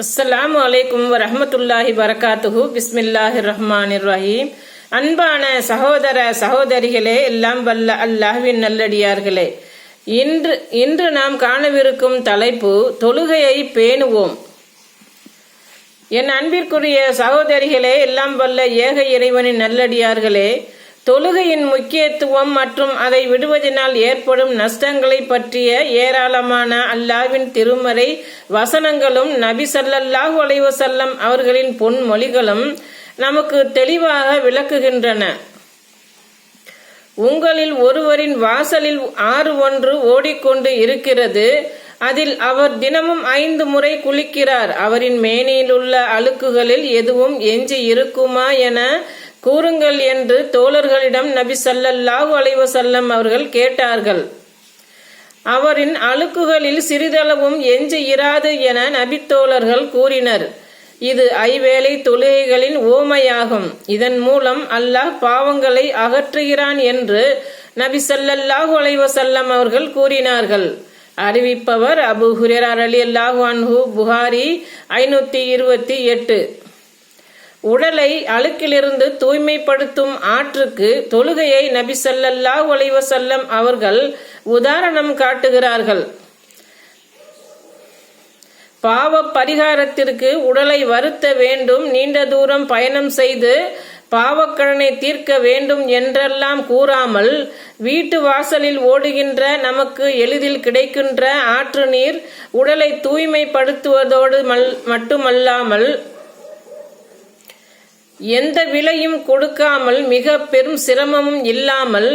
அஸ்ஸலாமு அலைக்கும் வரஹ்மத்துல்லாஹி வரகாத்துஹு. பிஸ்மில்லாஹிர் ரஹ்மானிர் ரஹீம். அன்பான சகோதர சகோதரிகளே, எல்லாம் வல்ல அல்லாஹ்வின் நல்லடியார்களே, இன்று நாம் காணவிருக்கும் தலைப்பு தொழுகையை பேணுவோம். என் அன்பிற்குரிய சகோதரிகளே, எல்லாம் வல்ல ஏக இறைவனின் நல்லடியார்களே, தொழுகையின் முக்கியத்துவம் மற்றும் அதை விடுவதனால் ஏற்படும் நஷ்டங்களை பற்றிய ஏராளமான அல்லாஹ்வின் திருமறை வசனங்களும் நபி ஸல்லல்லாஹு அலைஹி வஸல்லம் அவர்களின் பொன்மொழிகளும் நமக்கு தெளிவாக விளக்குகின்றன. உங்களில் ஒருவரின் வாசலில் ஆறு ஒன்று ஓடிக்கொண்டு இருக்கிறது. அதில் அவர் தினமும் 5 முறை குளிக்கிறார். அவரின் மேனியில் உள்ள அழுக்குகளில் எதுவும் எஞ்சி இருக்குமா என கூறுங்கள் என்று தோழர்களிடம் நபி ஸல்லல்லாஹு அலைஹி வஸல்லம் அவர்கள் கேட்டார்கள். அவரின் அழுக்குகளில் சிறிதளவும் எஞ்சி இராது என நபி தோழர்கள் கூறினர். இது ஐவேளை தொழுகைகளின் ஓமையாகும். இதன் மூலம் அல்லாஹ் பாவங்களை அகற்றுகிறான் என்று நபி ஸல்லல்லாஹு அலைஹி வஸல்லம் அவர்கள் கூறினார்கள். அறிவிப்பவர் அபூ ஹுரைரா ரலியல்லாஹு அன்ஹு, புகாரி 528. உடலை அழுக்கிலிருந்து தூய்மைப்படுத்தும் ஆற்றுக்கு தொழுகையை நபி ஸல்லல்லாஹு அலைஹி வஸல்லம் அவர்கள் உதாரணம் காட்டுகிறார்கள். பாவ பரிகாரத்திற்கு உடலை வருத்த வேண்டும், நீண்ட தூரம் பயணம் செய்து பாவக்கடனை தீர்க்க வேண்டும் என்றெல்லாம் கூறாமல், வீட்டு வாசலில் ஓடுகின்ற நமக்கு எளிதில் கிடைக்கின்ற ஆற்று நீர் உடலை தூய்மைப்படுத்துவதோடு மட்டுமல்லாமல் எந்த விலையும் கொடுக்காமல் மிக பெரும் சிரமமும் இல்லாமல்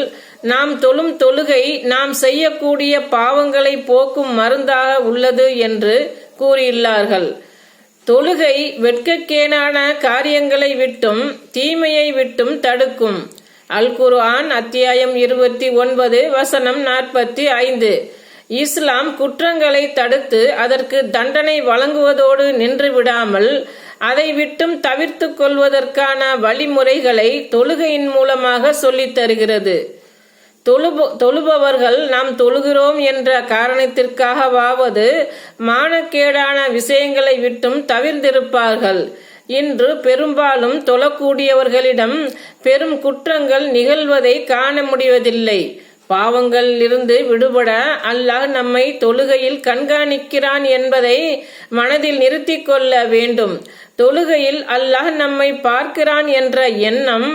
நாம் தொழும் தொழுகை நாம் செய்யக்கூடிய பாவங்களை போக்கும் மருந்தாக உள்ளது என்று கூறியுள்ளார்கள். தொழுகை வெட்கக்கேடான காரியங்களை விட்டும் தீமையை விட்டும் தடுக்கும். அல் குர்ஆன் அத்தியாயம் 29 வசனம் 45. இஸ்லாம் குற்றங்களை தடுத்து அதற்கு தண்டனை வழங்குவதோடு நின்று விடாமல் அதை விட்டும் தவிர்த்து கொள்வதற்கான வழிமுறைகளை தொழுகையின் மூலமாக சொல்லித் தருகிறது. தொழுபவர்கள் நாம் தொழுகிறோம் என்ற காரணத்திற்காகவாவது மானக்கேடான விஷயங்களை விட்டும் தவிர்த்திருப்பார்கள். இன்று பெரும்பாலும் தொழக்கூடியவர்களிடம் பெரும் குற்றங்கள் நிகழ்வதை காண முடிவதில்லை. பாவங்களில் இருந்து விடுபட அல்லாஹ் நம்மை தொழுகையில் கண்காணிக்கிறான் என்பதை மனதில் நிறுத்தி கொள்ள வேண்டும். தொழுகையில் அல்லாஹ் நம்மை பார்க்கிறான் என்ற எண்ணம்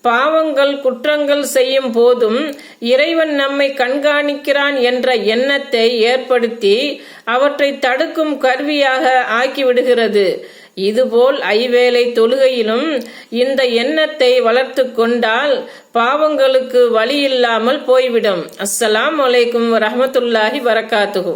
பாவங்கள் குற்றங்கள் செய்யும் போதும் இறைவன் நம்மை கண்காணிக்கிறான் என்ற எண்ணத்தை ஏற்படுத்தி அவற்றை தடுக்கும் கருவியாக ஆக்கிவிடுகிறது. இதுபோல் ஐவேளை தொழுகையிலும் இந்த எண்ணத்தை வளர்த்து கொண்டால் பாவங்களுக்கு வழி இல்லாமல் போய்விடும். அஸ்ஸலாமு அலைக்கும் வரஹ்மத்துல்லாஹி வரகாத்துஹு.